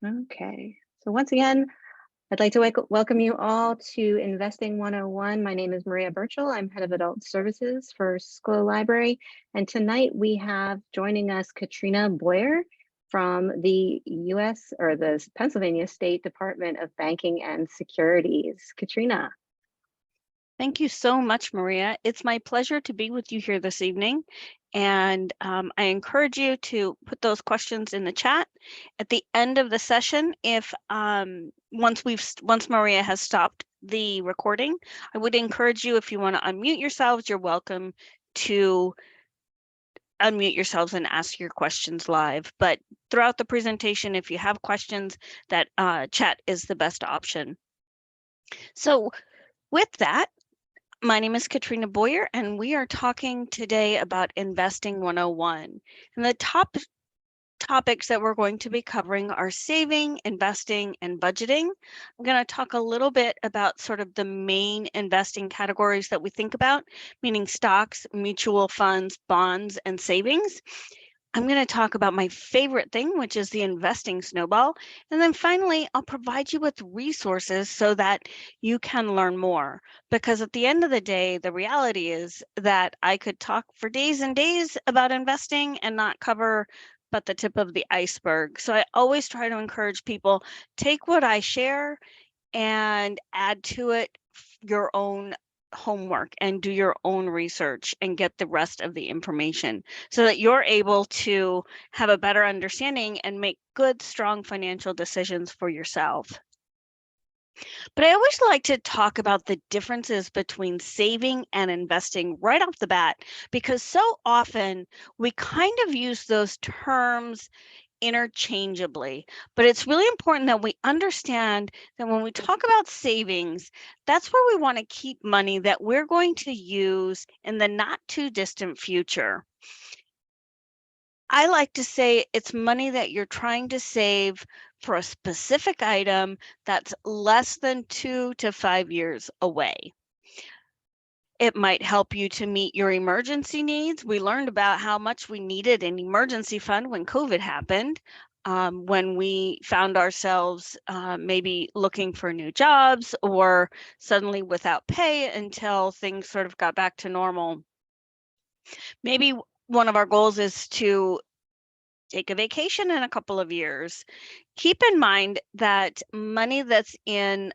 Okay, so once again, I'd like to welcome you all to Investing 101. My name is Maria Birchall. I'm head of adult services for School Library. And tonight we have joining us Katrina Boyer from the US or the Pennsylvania State Department of Banking and Securities. Katrina. Thank you so much, Maria. It's my pleasure to be with you here this evening. And I encourage you to put those questions in the chat at the end of the session. If once Maria has stopped the recording, I would encourage you, if you want to unmute yourselves, you're welcome to unmute yourselves and ask your questions live. But throughout the presentation, if you have questions, that chat is the best option. So with that, my name is Katrina Boyer, and we are talking today about Investing 101. And the top topics that we're going to be covering are saving, investing, and budgeting. I'm going to talk a little bit about sort of the main investing categories that we think about, meaning stocks, mutual funds, bonds, and savings. I'm going to talk about my favorite thing, which is the investing snowball. And then finally, I'll provide you with resources so that you can learn more. Because at the end of the day, the reality is that I could talk for days and days about investing and not cover but the tip of the iceberg. So I always try to encourage people, take what I share and add to it your own homework and do your own research and get the rest of the information so that you're able to have a better understanding and make good, strong financial decisions for yourself. But I always like to talk about the differences between saving and investing right off the bat, because so often we kind of use those terms interchangeably. But it's really important that we understand that when we talk about savings, that's where we want to keep money that we're going to use in the not too distant future. I like to say it's money that you're trying to save for a specific item that's less than 2 to 5 years away. It might help you to meet your emergency needs. We learned about how much we needed an emergency fund when COVID happened, when we found ourselves maybe looking for new jobs or suddenly without pay until things sort of got back to normal. Maybe one of our goals is to take a vacation in a couple of years. Keep in mind that money that's in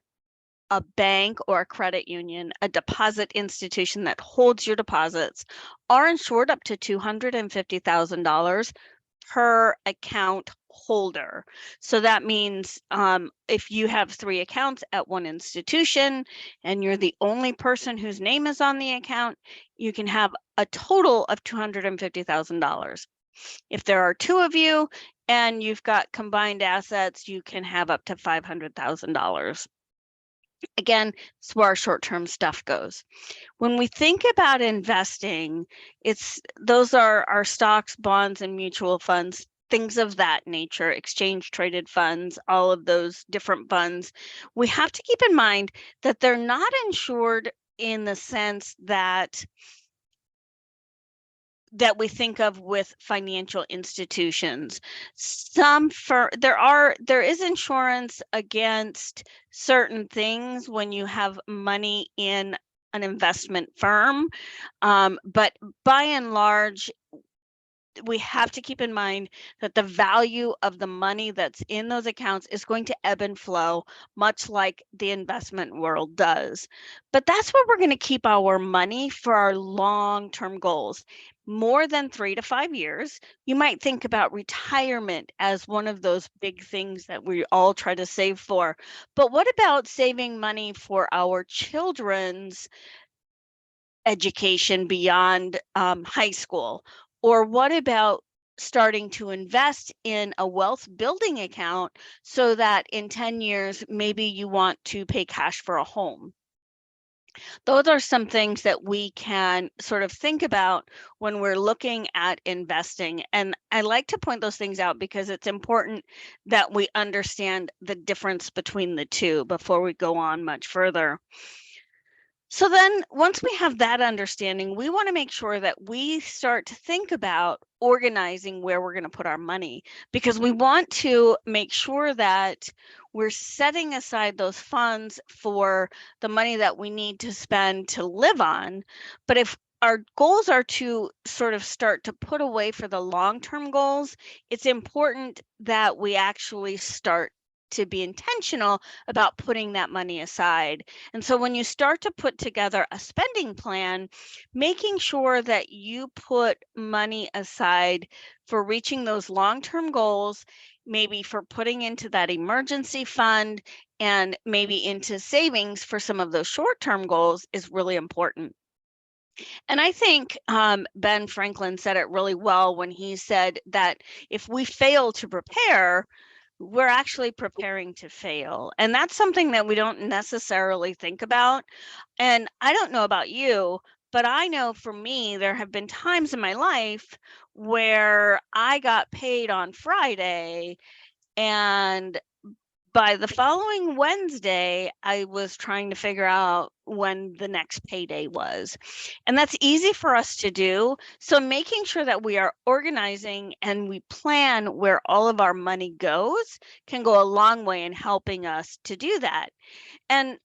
a bank or a credit union, a deposit institution that holds your deposits, are insured up to $250,000 per account holder. So that means if you have 3 accounts at one institution and you're the only person whose name is on the account, you can have a total of $250,000. If there are 2 of you and you've got combined assets, you can have up to $500,000. Again, it's where our short-term stuff goes. When we think about investing, those are our stocks, bonds, and mutual funds, things of that nature, exchange traded funds, all of those different funds. We have to keep in mind that they're not insured in the sense that we think of with financial institutions. There is insurance against certain things when you have money in an investment firm, but by and large, we have to keep in mind that the value of the money that's in those accounts is going to ebb and flow, much like the investment world does. But that's where we're going to keep our money for our long-term goals. More than 3 to 5 years, you might think about retirement as one of those big things that we all try to save for. But what about saving money for our children's education beyond high school? Or what about starting to invest in a wealth building account so that in 10 years, maybe you want to pay cash for a home? Those are some things that we can sort of think about when we're looking at investing. And I like to point those things out because it's important that we understand the difference between the two before we go on much further. So then once we have that understanding, we want to make sure that we start to think about organizing where we're going to put our money, because we want to make sure that we're setting aside those funds for the money that we need to spend to live on. But if our goals are to sort of start to put away for the long-term goals, it's important that we actually start to be intentional about putting that money aside. And so when you start to put together a spending plan, making sure that you put money aside for reaching those long-term goals, maybe for putting into that emergency fund and maybe into savings for some of those short-term goals is really important. And I think Ben Franklin said it really well when he said that if we fail to prepare, we're actually preparing to fail. And that's something that we don't necessarily think about. And I don't know about you, but I know for me, there have been times in my life where I got paid on Friday, and by the following Wednesday, I was trying to figure out when the next payday was. And that's easy for us to do. So making sure that we are organizing and we plan where all of our money goes can go a long way in helping us to do that. And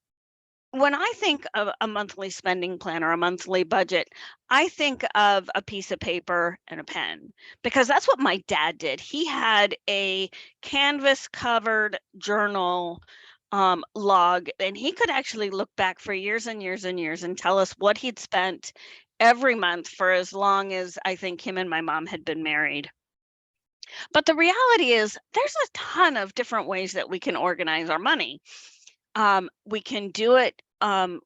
when I think of a monthly spending plan or a monthly budget, I think of a piece of paper and a pen, because that's what my dad did. He had a canvas covered journal log, and he could actually look back for years and years and years and tell us what he'd spent every month for as long as I think him and my mom had been married. But the reality is, there's a ton of different ways that we can organize our money. We can do it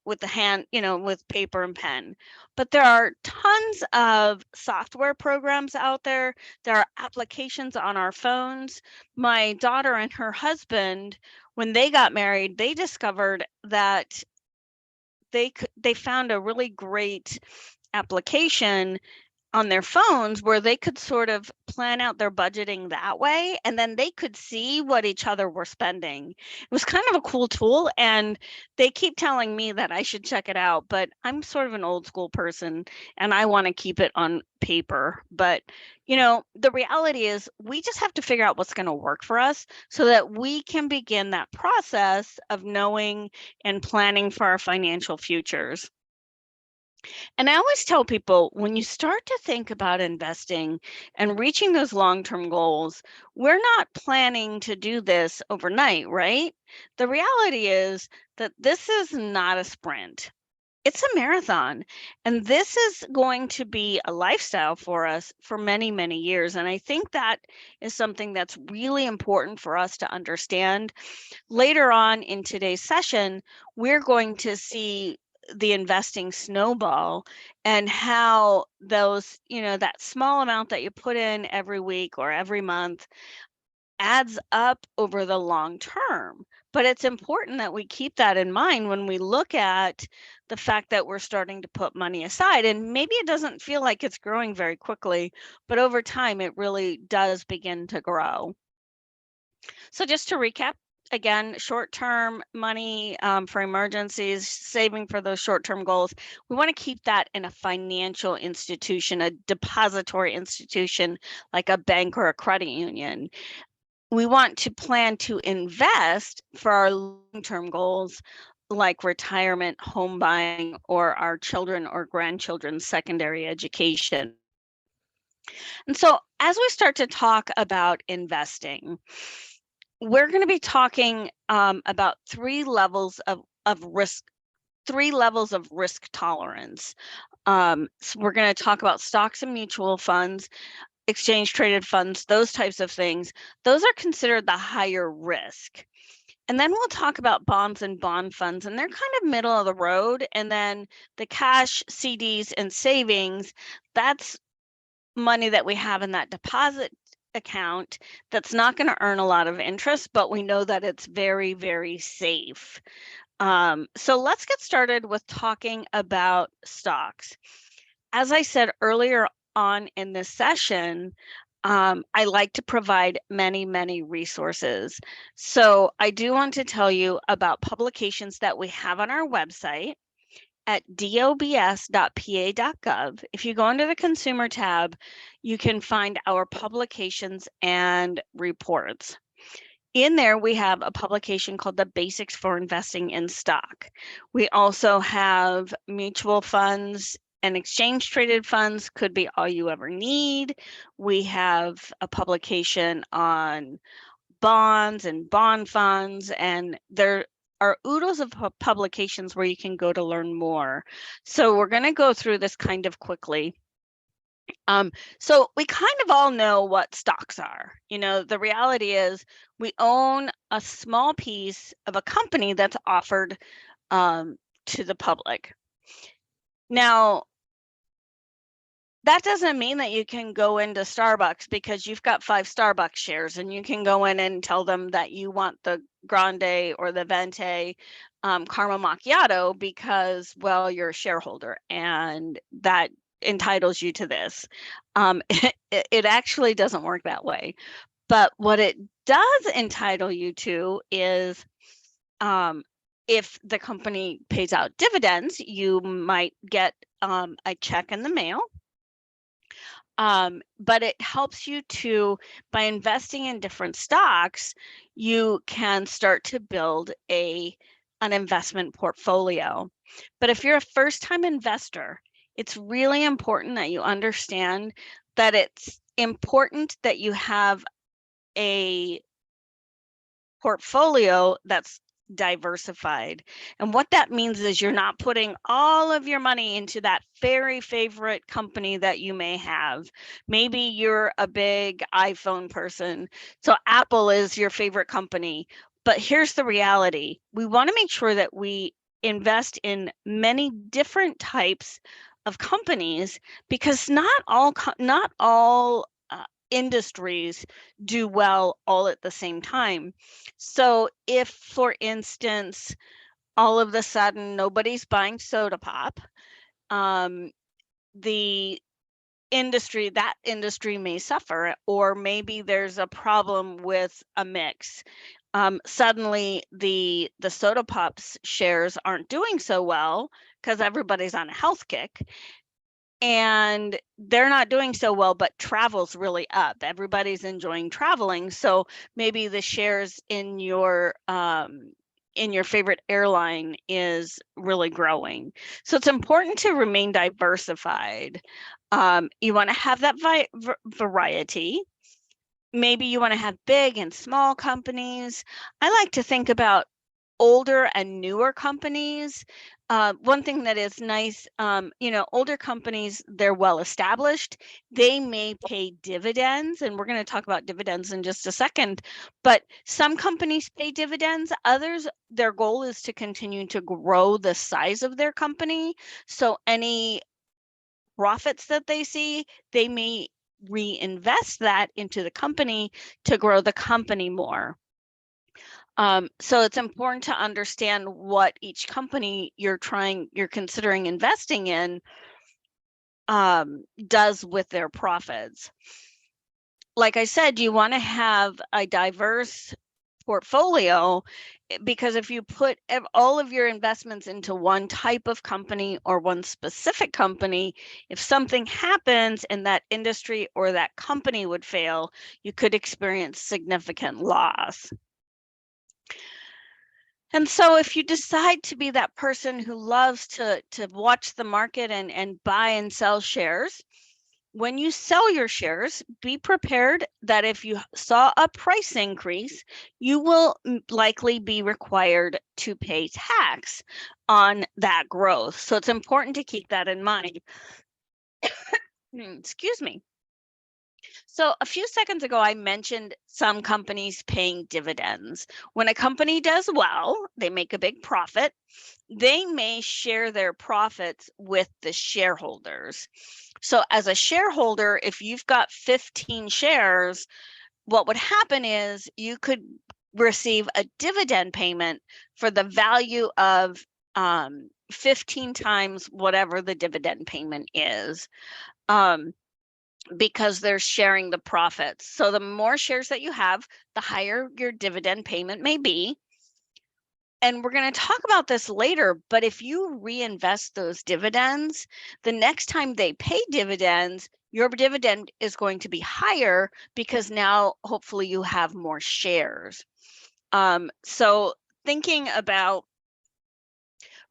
with the hand, with paper and pen. But there are tons of software programs out there. There are applications on our phones. My daughter and her husband, when they got married, they discovered that they found a really great application on their phones where they could sort of plan out their budgeting that way, and then they could see what each other were spending. It was kind of a cool tool, and they keep telling me that I should check it out, but I'm sort of an old school person and I want to keep it on paper. But the reality is we just have to figure out what's going to work for us so that we can begin that process of knowing and planning for our financial futures. And I always tell people, when you start to think about investing and reaching those long-term goals, we're not planning to do this overnight, right? The reality is that this is not a sprint. It's a marathon. And this is going to be a lifestyle for us for many, many years. And I think that is something that's really important for us to understand. Later on in today's session, we're going to see the investing snowball and how those, that small amount that you put in every week or every month adds up over the long term. But it's important that we keep that in mind when we look at the fact that we're starting to put money aside. And maybe it doesn't feel like it's growing very quickly, but over time it really does begin to grow. So just to recap, again, short-term money for emergencies, saving for those short-term goals. We want to keep that in a financial institution, a depository institution like a bank or a credit union. We want to plan to invest for our long-term goals like retirement, home buying, or our children or grandchildren's secondary education. And so as we start to talk about investing, we're going to be talking about three levels of risk tolerance. So we're going to talk about stocks and mutual funds, exchange traded funds, those types of things. Those are considered the higher risk. And then we'll talk about bonds and bond funds, and they're kind of middle of the road. And then the cash, CDs, and savings, that's money that we have in that deposit account that's not going to earn a lot of interest, but we know that it's very, very safe. So let's get started with talking about stocks. As I said earlier on in this session, I like to provide many, many resources. So I do want to tell you about publications that we have on our website. at dobs.pa.gov. If you go under the consumer tab, you can find our publications and reports. In there, we have a publication called The Basics for Investing in Stock. We also have mutual funds and exchange traded funds, could be all you ever need. We have a publication on bonds and bond funds, and there are oodles of publications where you can go to learn more. So we're going to go through this kind of quickly. So we kind of all know what stocks are. You know, the reality is we own a small piece of a company that's offered to the public. Now, that doesn't mean that you can go into Starbucks because you've got 5 Starbucks shares and you can go in and tell them that you want the Grande or the Venti caramel macchiato because, well, you're a shareholder and that entitles you to this. It actually doesn't work that way. But what it does entitle you to is if the company pays out dividends, you might get a check in the mail. But it helps you to, by investing in different stocks, you can start to build an investment portfolio. But if you're a first-time investor, it's really important that you understand that it's important that you have a portfolio that's diversified. And what that means is you're not putting all of your money into that very favorite company that you may have. Maybe you're a big iPhone person, so Apple is your favorite company. But here's the reality. We want to make sure that we invest in many different types of companies because not all industries do well all at the same time. So if, for instance, all of a sudden nobody's buying soda pop, the that industry may suffer, or maybe there's a problem with a mix. Suddenly the soda pops shares aren't doing so well because everybody's on a health kick. And they're not doing so well, but travel's really up. Everybody's enjoying traveling. So maybe the shares in your favorite airline is really growing. So it's important to remain diversified. You want to have that variety. Maybe you want to have big and small companies. I like to think about older and newer companies. One thing that is nice, older companies, they're well established. They may pay dividends, and we're going to talk about dividends in just a second. But some companies pay dividends. Others, their goal is to continue to grow the size of their company. So any profits that they see, they may reinvest that into the company to grow the company more. So it's important to understand what each company you're considering investing in does with their profits. Like I said, you want to have a diverse portfolio because if you put all of your investments into one type of company or one specific company, if something happens and that industry or that company would fail, you could experience significant loss. And so if you decide to be that person who loves to watch the market and buy and sell shares, when you sell your shares, be prepared that if you saw a price increase, you will likely be required to pay tax on that growth. So it's important to keep that in mind. Excuse me. So a few seconds ago, I mentioned some companies paying dividends. When a company does well, they make a big profit. They may share their profits with the shareholders. So as a shareholder, if you've got 15 shares, what would happen is you could receive a dividend payment for the value of 15 times whatever the dividend payment is. Because they're sharing the profits. So the more shares that you have, the higher your dividend payment may be. and we're going to talk about this later, but if you reinvest those dividends, the next time they pay dividends, your dividend is going to be higher because now hopefully you have more shares. So thinking about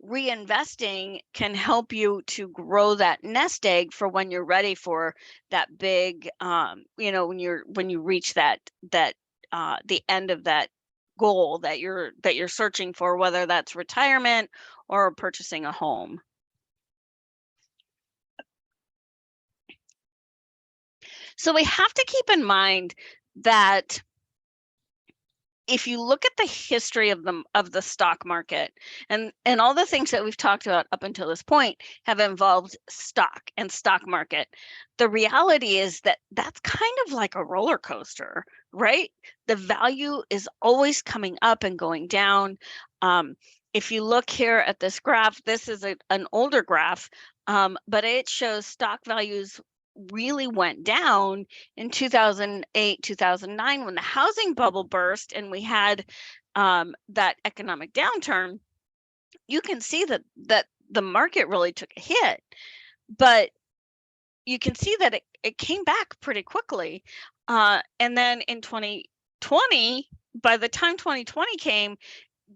reinvesting can help you to grow that nest egg for when you're ready for that big, when you reach that the end of that goal that you're searching for, whether that's retirement or purchasing a home. So we have to keep in mind that if you look at the history of the stock market, and all the things that we've talked about up until this point have involved stock and stock market, the reality is that that's kind of like a roller coaster, right? The value is always coming up and going down. If you look here at this graph, this is an older graph, but it shows stock values really went down in 2008, 2009 when the housing bubble burst and we had that economic downturn. You can see that the market really took a hit, but you can see that it came back pretty quickly. And then in 2020, by the time 2020 came,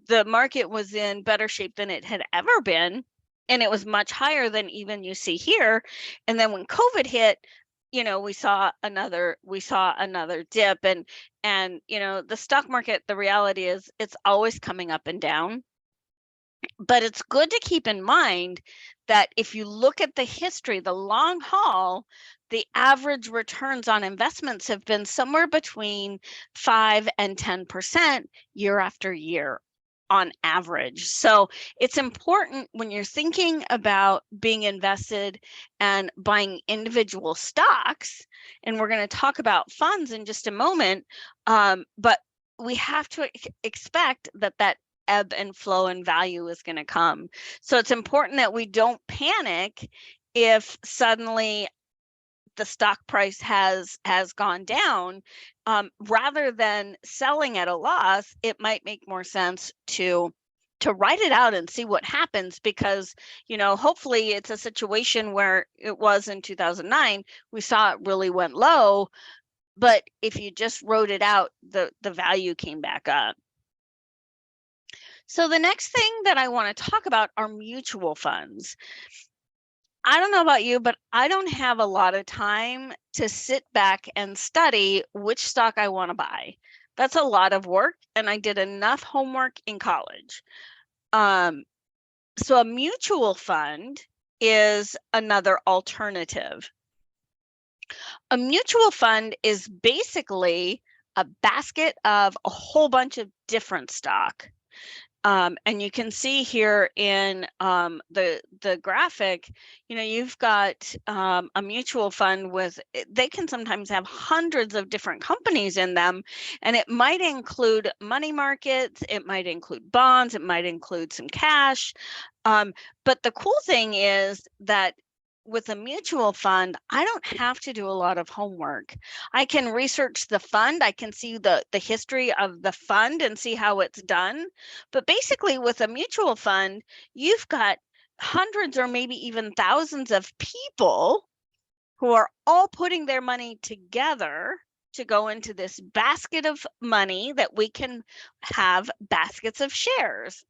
the market was in better shape than it had ever been. And it was much higher than even you see here. And then when COVID hit, we saw another dip, and the stock market, the reality is it's always coming up and down. But it's good to keep in mind that if you look at the history, the long haul, the average returns on investments have been somewhere between 5 and 10% year after year on average. So it's important when you're thinking about being invested and buying individual stocks, and we're going to talk about funds in just a moment, but we have to expect that ebb and flow and value is going to come. So it's important that we don't panic if suddenly the stock price has gone down. Rather than selling at a loss, it might make more sense to write it out and see what happens, because hopefully it's a situation where it was in 2009, we saw it really went low, but if you just wrote it out, the value came back up. So the next thing that I want to talk about are mutual funds. I don't know about you, but I don't have a lot of time to sit back and study which stock I want to buy. That's a lot of work, and I did enough homework in college. So a mutual fund is another alternative. A mutual fund is basically a basket of a whole bunch of different stock. And you can see here in the graphic, you've got a mutual fund they can sometimes have hundreds of different companies in them, and it might include money markets, it might include bonds, it might include some cash. But the cool thing is that with a mutual fund, I don't have to do a lot of homework. I can research the fund, I can see the history of the fund and see how it's done. But basically with a mutual fund, you've got hundreds or maybe even thousands of people who are all putting their money together to go into this basket of money that we can have baskets of shares.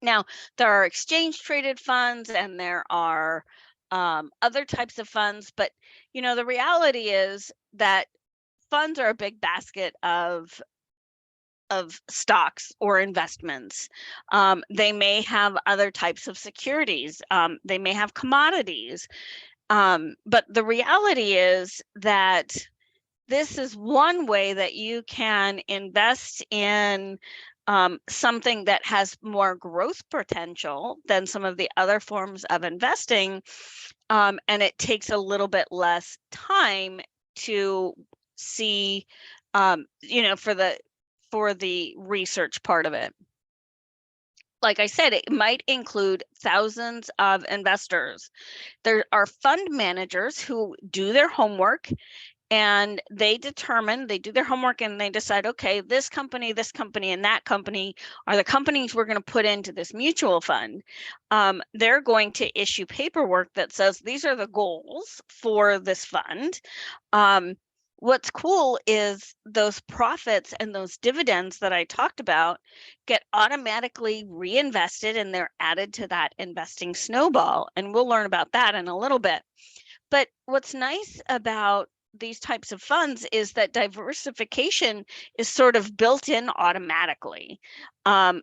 Now, there are exchange traded funds and there are other types of funds, but the reality is that funds are a big basket of stocks or investments. They may have other types of securities. They may have commodities. But the reality is that this is one way that you can invest in something that has more growth potential than some of the other forms of investing. And it takes a little bit less time to see, for the research part of it. Like I said, it might include thousands of investors. There are fund managers who do their homework and they do their homework, and they decide, okay, this company, and that company are the companies we're going to put into this mutual fund. They're going to issue paperwork that says these are the goals for this fund. What's cool is those profits and those dividends that I talked about get automatically reinvested, and they're added to that investing snowball. And we'll learn about that in a little bit. But what's nice about these types of funds is that diversification is sort of built in automatically.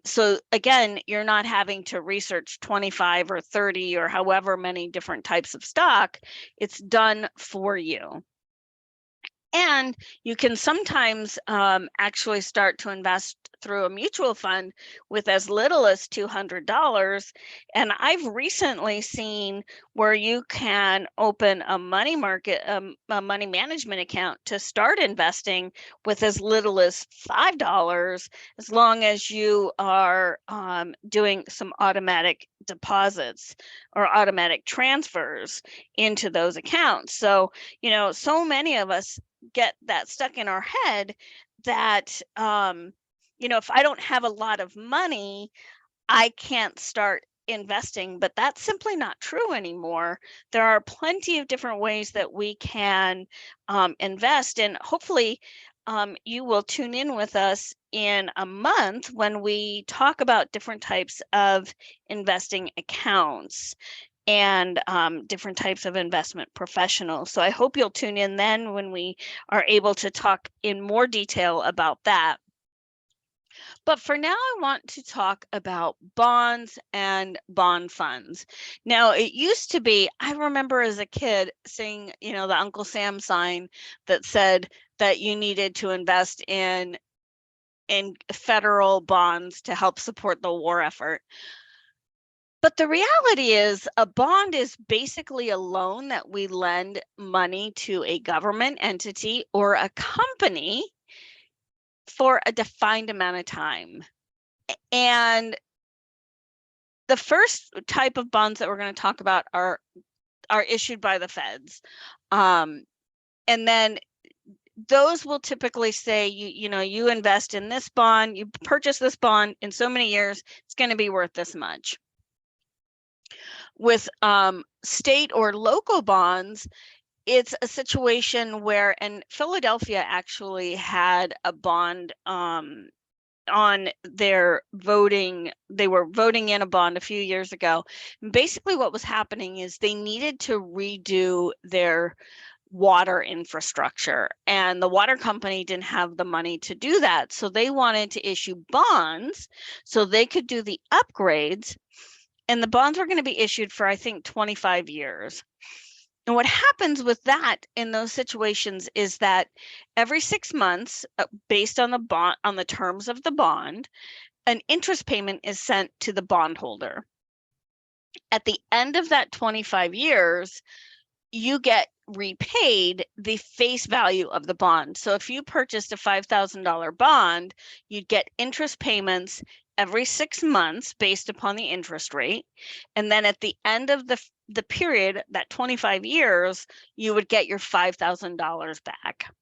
So again, you're not having to research 25 or 30 or however many different types of stock. It's done for you. And you can sometimes actually start to invest through a mutual fund with as little as $200. And I've recently seen where you can open a money market, a money management account to start investing with as little as $5, as long as you are doing some automatic deposits or automatic transfers into those accounts. So, so many of us get that stuck in our head that if I don't have a lot of money, I can't start investing. But that's simply not true anymore. There are plenty of different ways that we can invest, and hopefully you will tune in with us in a month when we talk about different types of investing accounts and different types of investment professionals. So I hope you'll tune in then when we are able to talk in more detail about that. But for now, I want to talk about bonds and bond funds. Now, it used to be, I remember as a kid seeing, the Uncle Sam sign that said that you needed to invest in federal bonds to help support the war effort. But the reality is a bond is basically a loan that we lend money to a government entity or a company for a defined amount of time. And the first type of bonds that we're going to talk about are issued by the feds. And then those will typically say, you invest in this bond, you purchase this bond in so many years, it's going to be worth this much. With state or local bonds, it's a situation where, and Philadelphia actually had a bond on their voting. They were voting in a bond a few years ago. And basically what was happening is they needed to redo their water infrastructure, and the water company didn't have the money to do that. So they wanted to issue bonds so they could do the upgrades. And the bonds were going to be issued for, I think, 25 years. And what happens with that in those situations is that every 6 months, based on the bond, on the terms of the bond, an interest payment is sent to the bondholder. At the end of that 25 years, you get repaid the face value of the bond. So if you purchased a $5,000 bond, you'd get interest payments every 6 months based upon the interest rate. And then at the end of the period, that 25 years, you would get your $5,000 back.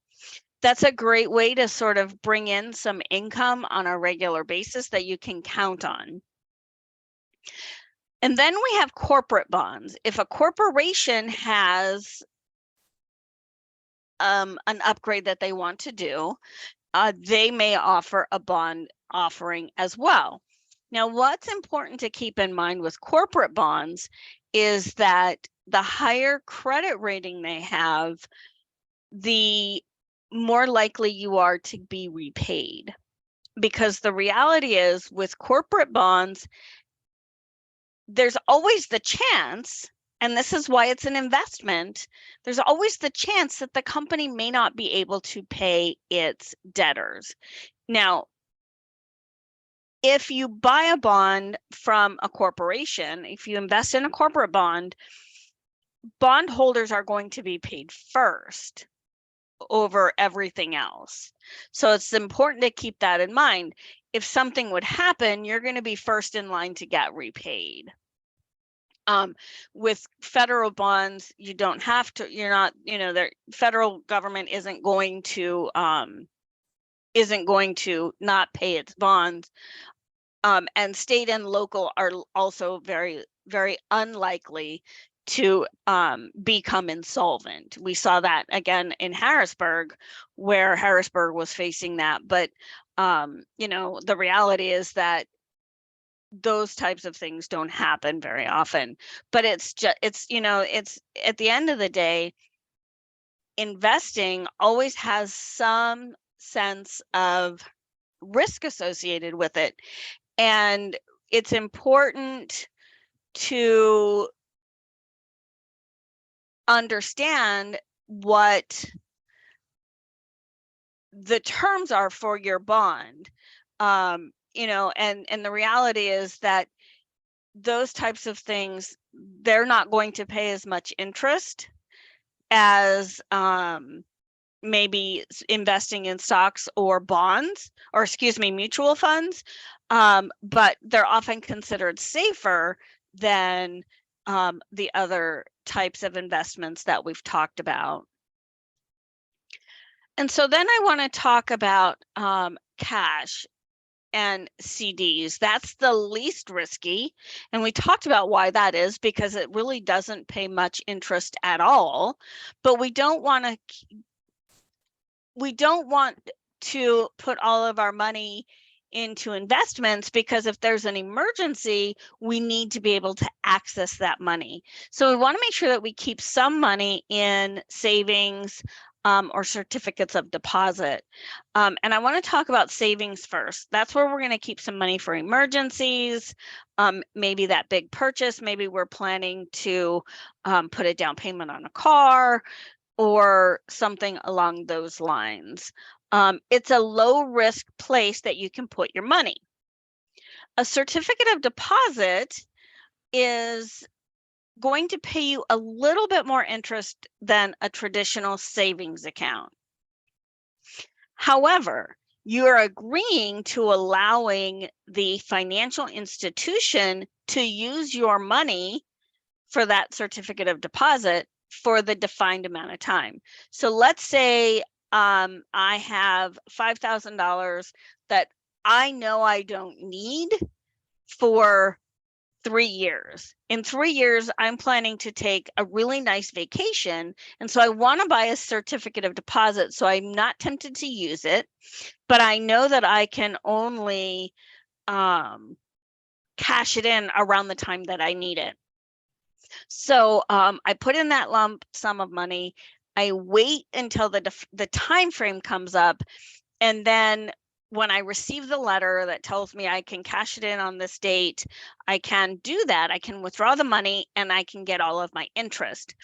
That's a great way to sort of bring in some income on a regular basis that you can count on. And then we have corporate bonds. If a corporation has an upgrade that they want to do, they may offer a bond offering as well. Now, what's important to keep in mind with corporate bonds is that the higher credit rating they have, the more likely you are to be repaid. Because the reality is with corporate bonds, there's always the chance, and this is why it's an investment, there's always the chance that the company may not be able to pay its debtors. Now, if you buy a bond from a corporation, if you invest in a corporate bond, bondholders are going to be paid first over everything else. So it's important to keep that in mind. If something would happen, you're going to be first in line to get repaid. With federal bonds, you don't have to, you're not, the federal government isn't going to not pay its bonds. And state and local are also very, very unlikely to become insolvent. We saw that again in Harrisburg, where Harrisburg was facing that. But, the reality is that those types of things don't happen very often. But it's at the end of the day, investing always has some sense of risk associated with it. And it's important to understand what the terms are for your bond. And the reality is that those types of things, they're not going to pay as much interest as maybe investing in stocks or bonds, or mutual funds, but they're often considered safer than the other types of investments that we've talked about. And so then I want to talk about cash and CDs. That's the least risky. And we talked about why that is, because it really doesn't pay much interest at all. But we don't want to put all of our money into investments, because if there's an emergency, we need to be able to access that money. So we want to make sure that we keep some money in savings or certificates of deposit. And I want to talk about savings first. That's where we're going to keep some money for emergencies, maybe that big purchase. Maybe we're planning to put a down payment on a car or something along those lines. It's a low risk place that you can put your money. A certificate of deposit is going to pay you a little bit more interest than a traditional savings account. However, you're agreeing to allowing the financial institution to use your money for that certificate of deposit for the defined amount of time. So let's say I have $5,000 that I know I don't need for 3 years. In 3 years, I'm planning to take a really nice vacation. And so I want to buy a certificate of deposit so I'm not tempted to use it, but I know that I can only cash it in around the time that I need it. So I put in that lump sum of money. I wait until the time frame comes up, and then when I receive the letter that tells me I can cash it in on this date, I can do that. I can withdraw the money and I can get all of my interest.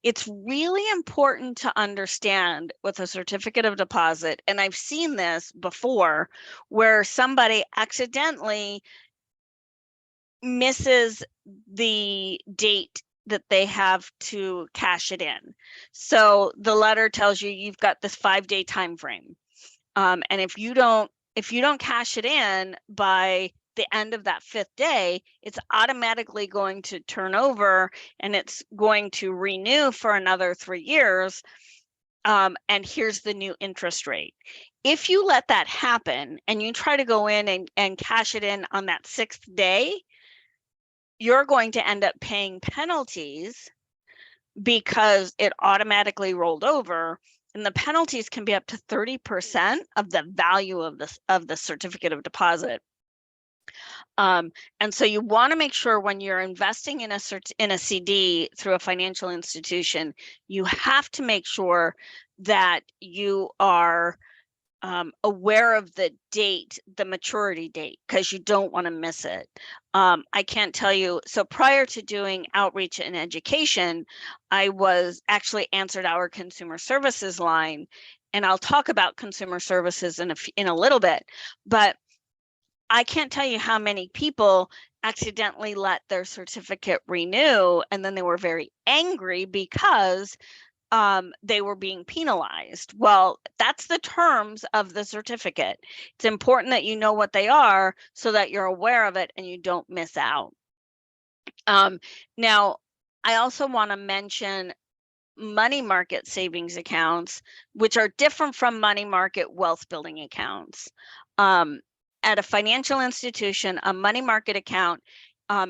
It's really important to understand with a certificate of deposit, and I've seen this before, where somebody accidentally misses the date that they have to cash it in. So the letter tells you you've got this 5-day time frame. And if you don't cash it in by the end of that 5th day, it's automatically going to turn over and it's going to renew for another 3 years. And here's the new interest rate. If you let that happen and you try to go in and cash it in on that 6th day, you're going to end up paying penalties because it automatically rolled over, and the penalties can be up to 30% of the value of the certificate of deposit. And so you want to make sure when you're investing in a CD through a financial institution, you have to make sure that you are aware of the date, the maturity date, because you don't want to miss it. I can't tell you. So prior to doing outreach and education, I was actually answered our consumer services line, and I'll talk about consumer services in a little bit, but I can't tell you how many people accidentally let their certificate renew, and then they were very angry because they were being penalized. Well, that's the terms of the certificate. It's important that you know what they are so that you're aware of it and you don't miss out. Now, I also want to mention money market savings accounts, which are different from money market wealth building accounts. At a financial institution, a money market account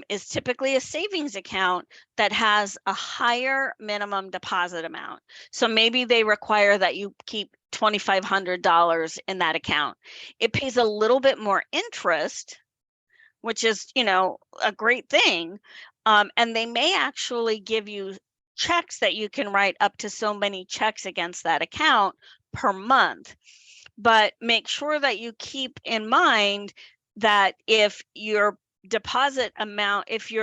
is typically a savings account that has a higher minimum deposit amount. So maybe they require that you keep $2,500 in that account. It pays a little bit more interest, which is, a great thing. And they may actually give you checks that you can write up to so many checks against that account per month. But make sure that you keep in mind that if your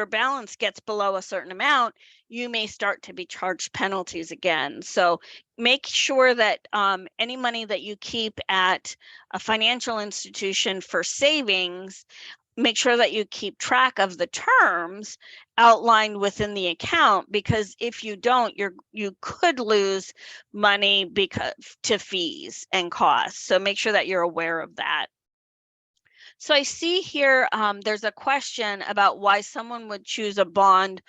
balance gets below a certain amount, you may start to be charged penalties again. So make sure that any money that you keep at a financial institution for savings, make sure that you keep track of the terms outlined within the account, because if you don't, you could lose money because to fees and costs. So make sure that you're aware of that. So I see here there's a question about why someone would choose a bond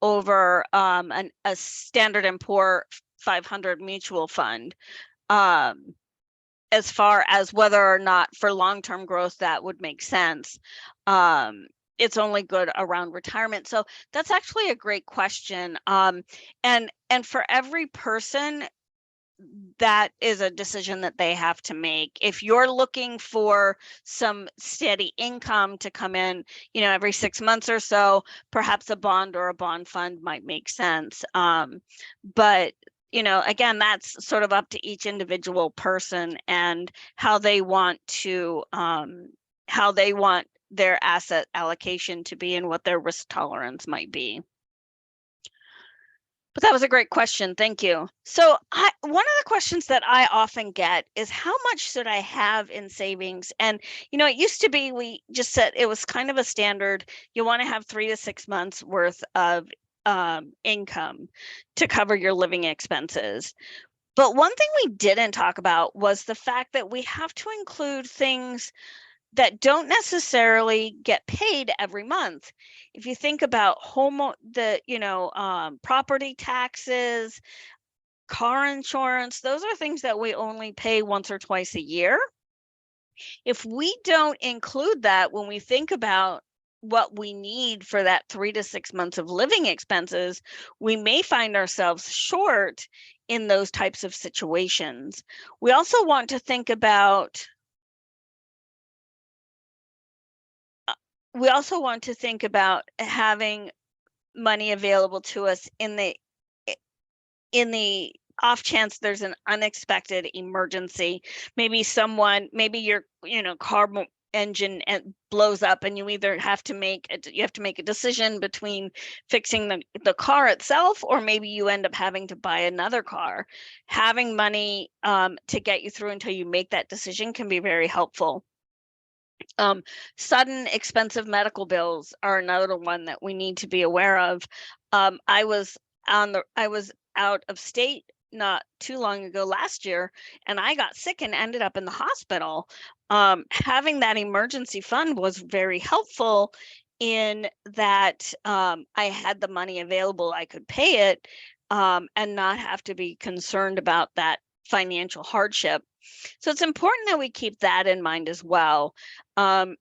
over a Standard & Poor 500 mutual fund. As far as whether or not for long-term growth that would make sense. It's only good around retirement. So that's actually a great question. And for every person, that is a decision that they have to make. If you're looking for some steady income to come in, every 6 months or so, perhaps a bond or a bond fund might make sense. But again, that's sort of up to each individual person and how they want their asset allocation to be and what their risk tolerance might be. But that was a great question. Thank you. So one of the questions that I often get is, how much should I have in savings? And, it used to be, we just said it was kind of a standard. You want to have 3 to 6 months worth of income to cover your living expenses. But one thing we didn't talk about was the fact that we have to include things that don't necessarily get paid every month. If you think about property taxes, car insurance, those are things that we only pay once or twice a year. If we don't include that when we think about what we need for that 3 to 6 months of living expenses, we may find ourselves short in those types of situations. We also want to think about having money available to us in the off chance there's an unexpected emergency. Maybe your car engine blows up, and you either have to make a decision between fixing the car itself, or maybe you end up having to buy another car. Having money to get you through until you make that decision can be very helpful. Sudden expensive medical bills are another one that we need to be aware of. I was out of state not too long ago last year, and I got sick and ended up in the hospital. Having that emergency fund was very helpful in that I had the money available, I could pay it, and not have to be concerned about that financial hardship. So it's important that we keep that in mind as well.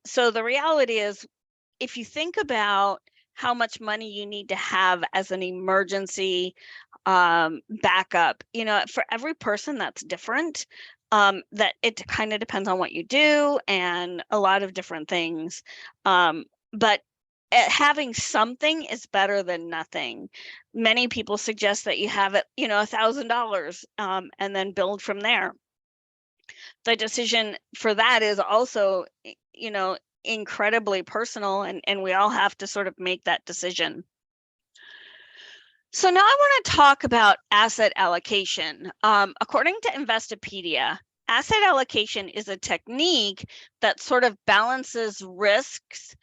So the reality is, if you think about how much money you need to have as an emergency backup, for every person that's different. That it kind of depends on what you do and a lot of different things. But having something is better than nothing. Many people suggest that you have it, $1,000, and then build from there. The decision for that is also, incredibly personal, and we all have to sort of make that decision. So now I want to talk about asset allocation. According to Investopedia, asset allocation is a technique that sort of balances risks,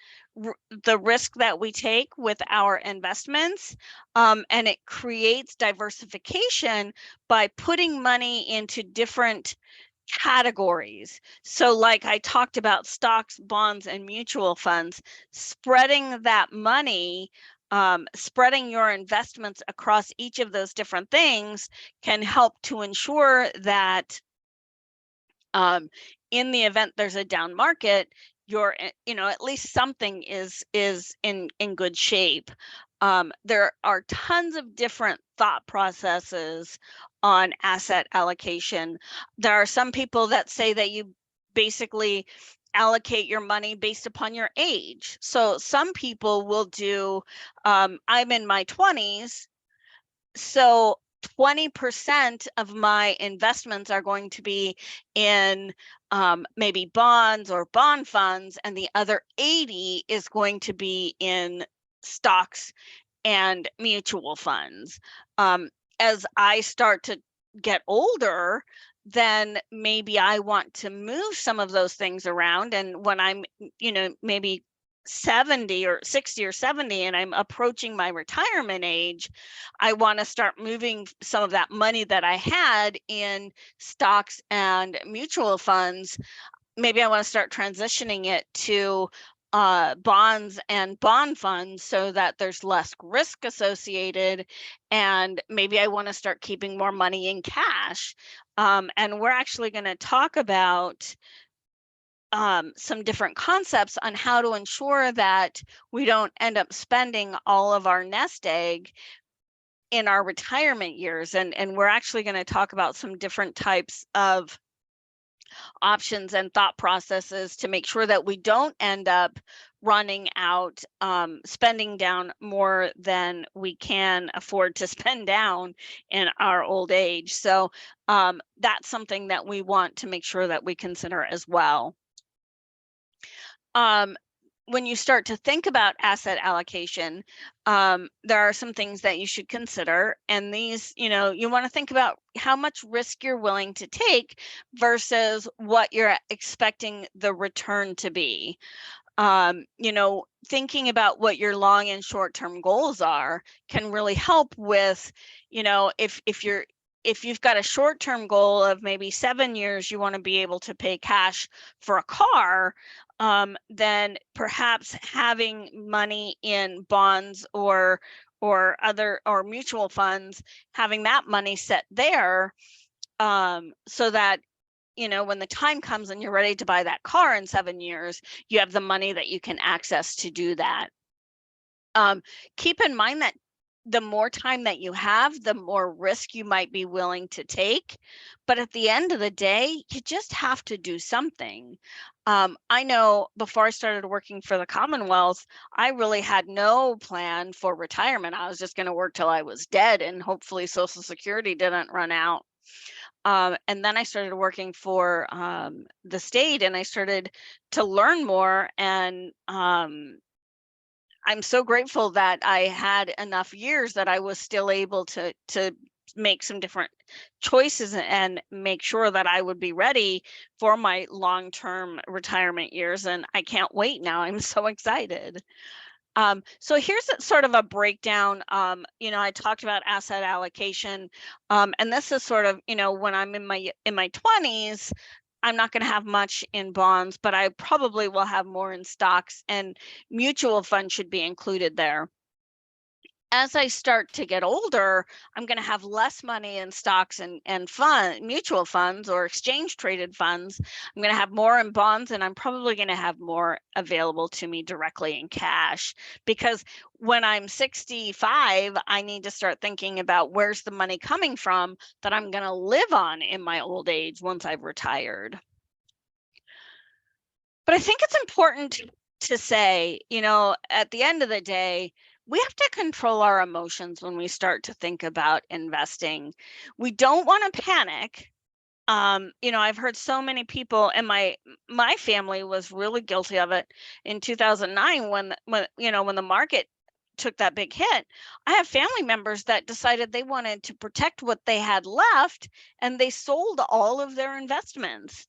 the risk that we take with our investments, and it creates diversification by putting money into different categories. So like I talked about stocks, bonds, and mutual funds, spreading that money spreading your investments across each of those different things can help to ensure that in the event there's a down market, you're, at least something is in good shape. There are tons of different thought processes on asset allocation. There are some people that say that you basically allocate your money based upon your age. So some people will do, I'm in my 20s, so 20% of my investments are going to be in maybe bonds or bond funds, and the other 80 is going to be in stocks and mutual funds. As I start to get older, then maybe I want to move some of those things around. And when I'm, maybe 70 or 60 or 70 and I'm approaching my retirement age, I want to start moving some of that money that I had in stocks and mutual funds. Maybe I want to start transitioning it to bonds and bond funds so that there's less risk associated. And maybe I want to start keeping more money in cash. And we're actually going to talk about some different concepts on how to ensure that we don't end up spending all of our nest egg in our retirement years. And we're actually going to talk about some different types of options and thought processes to make sure that we don't end up running out, spending down more than we can afford to spend down in our old age. So that's something that we want to make sure that we consider as well. When you start to think about asset allocation, there are some things that you should consider. And these, you want to think about how much risk you're willing to take versus what you're expecting the return to be. Thinking about what your long and short-term goals are can really help with, if you've got a short-term goal of maybe 7 years, you want to be able to pay cash for a car, then perhaps having money in bonds or mutual funds, having that money set there, so that when the time comes and you're ready to buy that car in 7 years, you have the money that you can access to do that. Keep in mind that the more time that you have, the more risk you might be willing to take. But at the end of the day, you just have to do something. I know before I started working for the Commonwealth, I really had no plan for retirement. I was just going to work till I was dead, and hopefully Social Security didn't run out. And then I started working for the state, and I started to learn more. And I'm so grateful that I had enough years that I was still able to make some different choices and make sure that I would be ready for my long-term retirement years. And I can't wait now. I'm so excited. So here's sort of a breakdown. I talked about asset allocation, and this is sort of, when I'm in my 20s, I'm not going to have much in bonds, but I probably will have more in stocks, and mutual funds should be included there. As I start to get older, I'm going to have less money in stocks and mutual funds or exchange traded funds. I'm going to have more in bonds, and I'm probably going to have more available to me directly in cash, because when I'm 65, I need to start thinking about where's the money coming from that I'm going to live on in my old age once I've retired. But I think it's important to say, at the end of the day, we have to control our emotions when we start to think about investing. We don't want to panic. I've heard so many people, and my family was really guilty of it in 2009 when the market took that big hit. I have family members that decided they wanted to protect what they had left, and they sold all of their investments.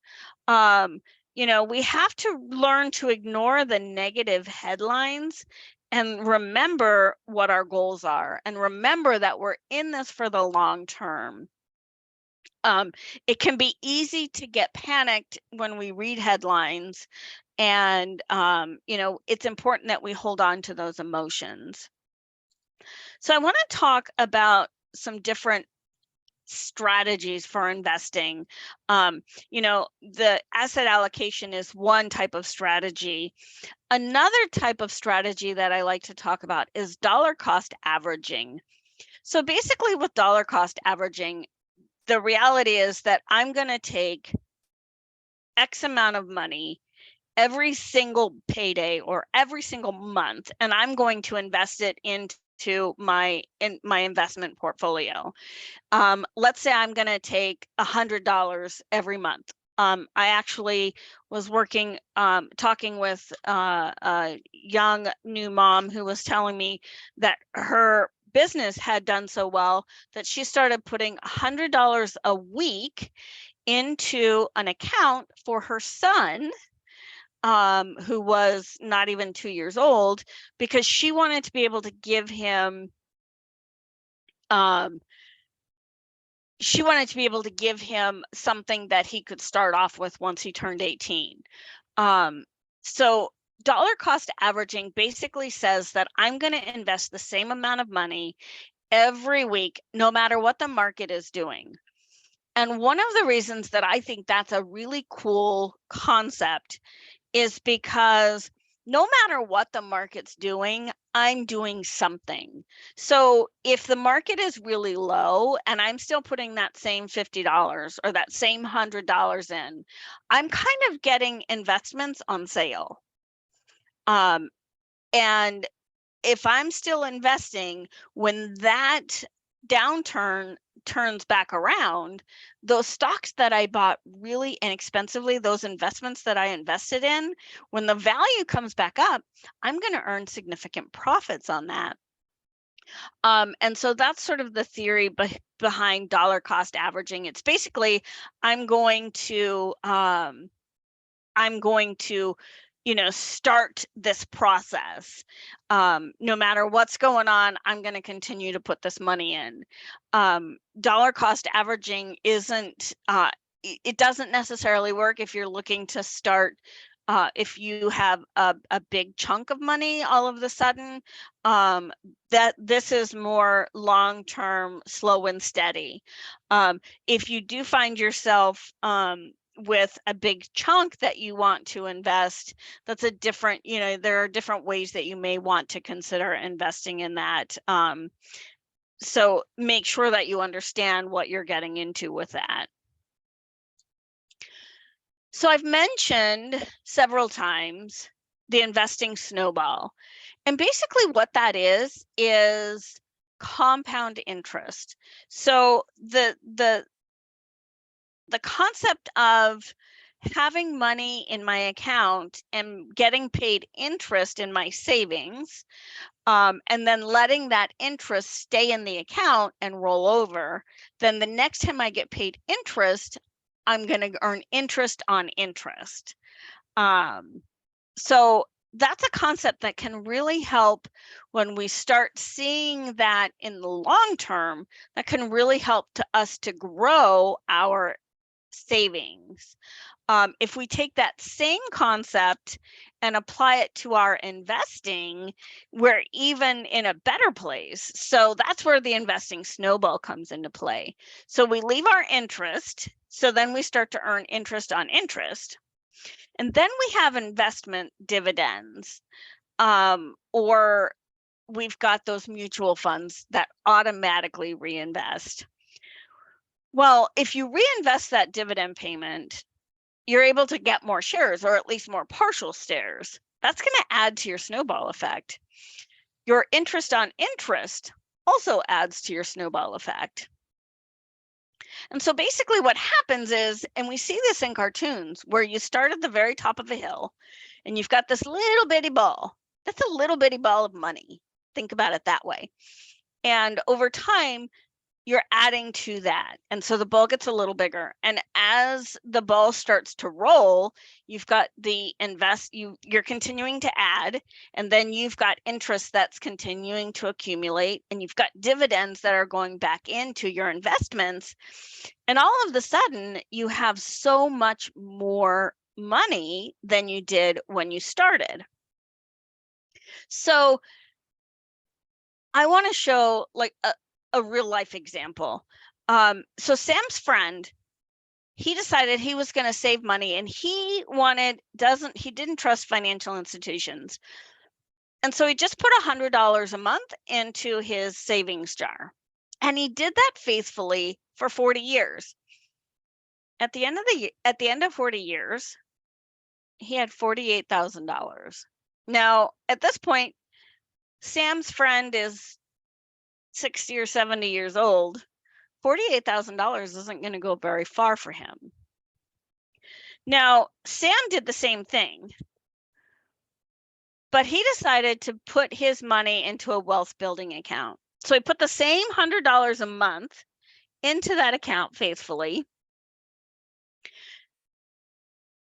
We have to learn to ignore the negative headlines and remember what our goals are, and remember that we're in this for the long term. It can be easy to get panicked when we read headlines, and it's important that we hold on to those emotions. So I want to talk about some different strategies for investing. The asset allocation is one type of strategy. Another type of strategy that I like to talk about is dollar cost averaging. So basically with dollar cost averaging, the reality is that I'm going to take X amount of money every single payday or every single month, and I'm going to invest it into my investment portfolio. Let's say I'm going to take $100 every month. I actually was talking with a young new mom who was telling me that her business had done so well that she started putting $100 a week into an account for her son, who was not even 2 years old, because she wanted to be able to give him something that he could start off with once he turned 18. So dollar cost averaging basically says that I'm going to invest the same amount of money every week, no matter what the market is doing. And one of the reasons that I think that's a really cool concept is because no matter what the market's doing, I'm doing something. So if the market is really low and I'm still putting that same $50 or that same $100 in, I'm kind of getting investments on sale. And if I'm still investing, when that downturn turns back around, those stocks that I bought really inexpensively, those investments that I invested in, when the value comes back up, I'm going to earn significant profits on that. And so that's sort of the theory behind dollar cost averaging. It's basically I'm going to start this process. No matter what's going on, I'm going to continue to put this money in. Dollar cost averaging it doesn't necessarily work if you're looking to start, if you have a big chunk of money all of a sudden. That this is more long-term, slow and steady. If you do find yourself with a big chunk that you want to invest, that's a different, there are different ways that you may want to consider investing in that. So make sure that you understand what you're getting into with that. So I've mentioned several times the investing snowball. And basically what that is compound interest. So the concept of having money in my account and getting paid interest in my savings, and then letting that interest stay in the account and roll over, then the next time I get paid interest, I'm going to earn interest on interest. So that's a concept that can really help when we start seeing that in the long term. That can really help us to grow our savings. If we take that same concept and apply it to our investing, we're even in a better place. So that's where the investing snowball comes into play. So we leave our interest, so then we start to earn interest on interest. And then we have investment dividends, or we've got those mutual funds that automatically reinvest. Well, if you reinvest that dividend payment, you're able to get more shares, or at least more partial shares. That's going to add to your snowball effect. Your interest on interest also adds to your snowball effect. And so basically what happens is, and we see this in cartoons, where you start at the very top of a hill and you've got this little bitty ball. That's a little bitty ball of money. Think about it that way. And over time, you're adding to that. And so the ball gets a little bigger. And as the ball starts to roll, you've got the you're continuing to add, and then you've got interest that's continuing to accumulate, and you've got dividends that are going back into your investments. And all of a sudden, you have so much more money than you did when you started. So I want to show like a real life example. So Sam's friend, he decided he was going to save money, and he didn't trust financial institutions. And so he just put $100 a month into his savings jar. And he did that faithfully for 40 years. At the end of 40 years, he had $48,000. Now, at this point, Sam's friend is 60 or 70 years old. $48,000 isn't going to go very far for him. Now, Sam did the same thing, but he decided to put his money into a wealth building account. So he put the same $100 a month into that account faithfully.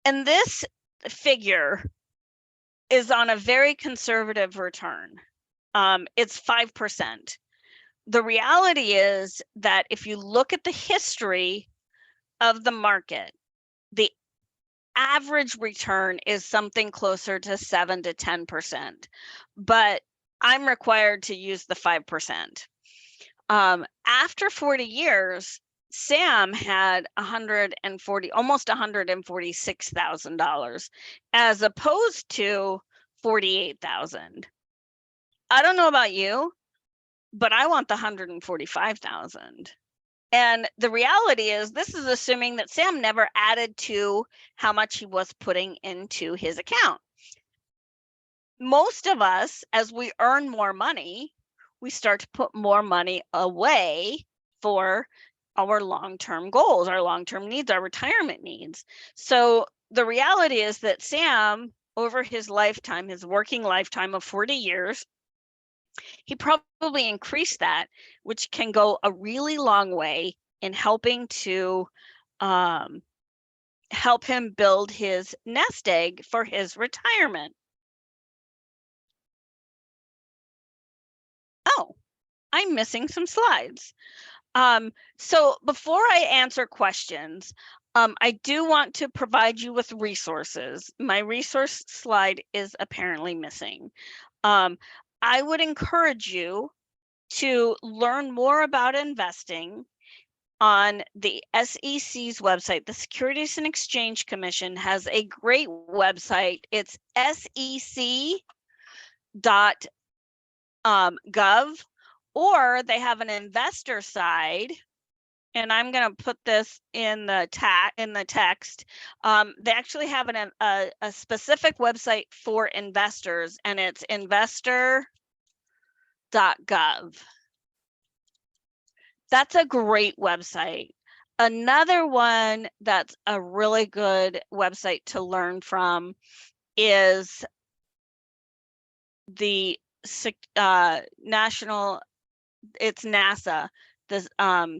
And this figure is on a very conservative return. It's 5%. The reality is that if you look at the history of the market, the average return is something closer to 7 to 10%, but I'm required to use the 5%. After 40 years, Sam had almost $146,000 as opposed to 48,000. I don't know about you, but I want the 145,000. And the reality is, this is assuming that Sam never added to how much he was putting into his account. Most of us, as we earn more money, we start to put more money away for our long-term goals, our long-term needs, our retirement needs. So the reality is that Sam, over his lifetime, his working lifetime of 40 years, he probably increased that, which can go a really long way in helping to help him build his nest egg for his retirement. Oh, I'm missing some slides. So before I answer questions, I do want to provide you with resources. My resource slide is apparently missing. I would encourage you to learn more about investing on the SEC's website. The Securities and Exchange Commission has a great website. It's sec.gov, or they have an investor side, and I'm going to put this in the text. They actually have a specific website for investors, and it's investor.gov. That's a great website. Another one that's a really good website to learn from is the it's NASA, the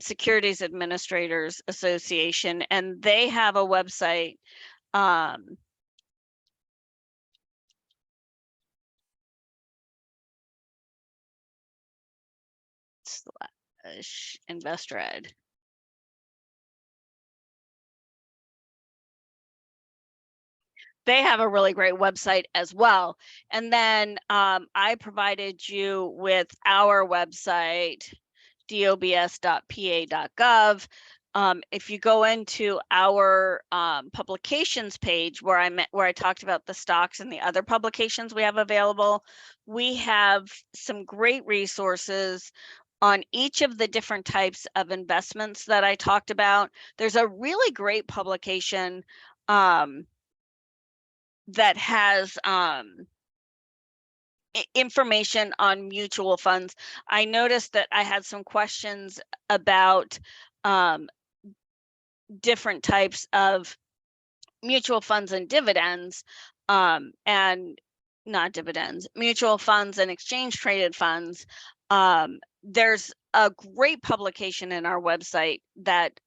Securities Administrators Association, and they have a website. Investor Ed. They have a really great website as well. And then I provided you with our website, dobs.pa.gov. If you go into our publications page where I talked about the stocks and the other publications we have available, we have some great resources on each of the different types of investments that I talked about. There's a really great publication that has information on mutual funds. I noticed that I had some questions about different types of mutual funds and dividends, and not dividends, mutual funds and exchange traded funds. There's a great publication in our website that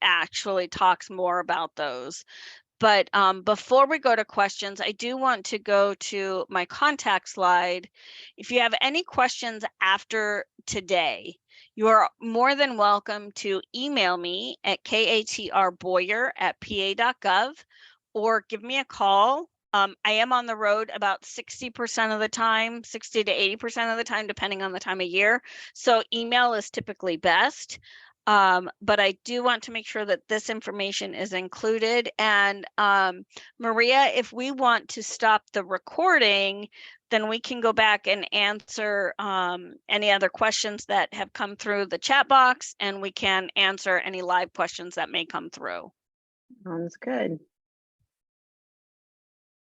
actually talks more about those. But before we go to questions, I do want to go to my contact slide. If you have any questions after today, you are more than welcome to email me at katrboyer@pa.gov, or give me a call I am on the road about 60% of the time, 60 to 80% of the time, depending on the time of year. So email is typically best. But I do want to make sure that this information is included. And Maria, if we want to stop the recording, then we can go back and answer any other questions that have come through the chat box, and we can answer any live questions that may come through. Sounds good.